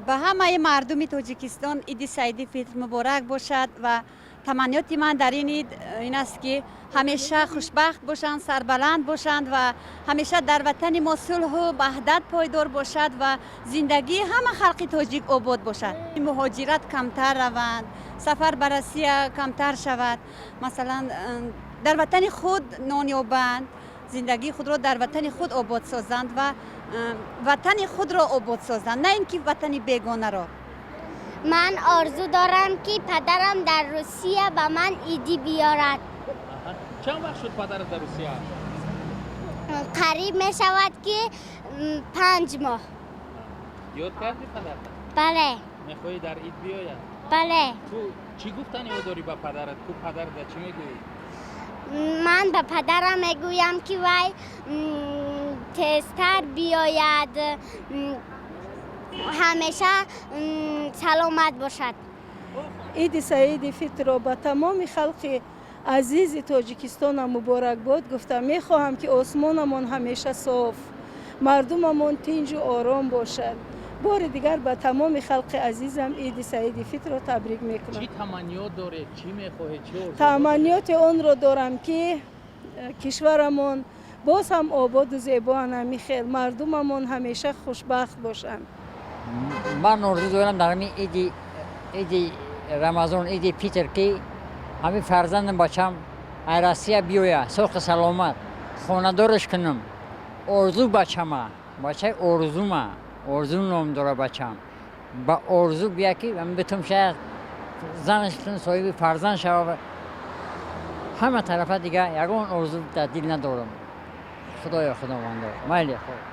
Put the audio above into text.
به همه مردم تاجیکستان عید سعید فطر مبارک باشد و تمنیات من در این عید این است که همیشه خوشبخت باشند، سربلند باشند و همیشه در وطن ما صلح و وحدت پایدار باشد و زندگی همه خلق تاجیک آباد باشد. مهاجرت کمتر روند، سفر به روسیه کمتر شود، مثلا در وطن خود نان یابند، زندگی خود را در وطن خود آباد سازند و وطن خود را آباد سازند، نه اینکه وطن بیگانه را. من آرزو دارم که پدرم در روسیه به من عیدی بیارد. چند وقت شد پدرت در روسیه؟ قریب می شود که 5 ماه. یاد کردی پدرت؟ بله. میخوایی در عید بیاید؟ بله. تو چی گفتنی داری به پدرت؟ تو پدرت چی میگویی؟ من به پدرم میگویم که وای تیزتر بیاید، همیشه سلامت باشد. عید سعید فطر را به تمام خلق عزیز تاجیکستان مبارک باد گفتم. میخواهم که آسمانمان همیشه صاف، مردممان تنج و آرام باشد. بار دیگر به تمام خلق عزیزم عید سعید فطر را تبریک میکنم. چی تمنیات داری؟ چی میخواهی؟ تمنیات آن را دارم که کشورمان باز هم آباد و زیبا همی خیر، مردممان همیشه خوشبخت باشند. من آرزو دارم در همین عید رمضان، عید فطر که همین فرزندم بچم روسیه بیاید، سوخ سلامت خاندارش کنم. آرزو بچم، بچه آرزو نام داره بچم. با آرزو بیا که من بتونم شاید زنش کنم، صاحب فرزند شوم. همه طرف دیگه یگان آرزو در دل ندارم. خداوندا مایل خود.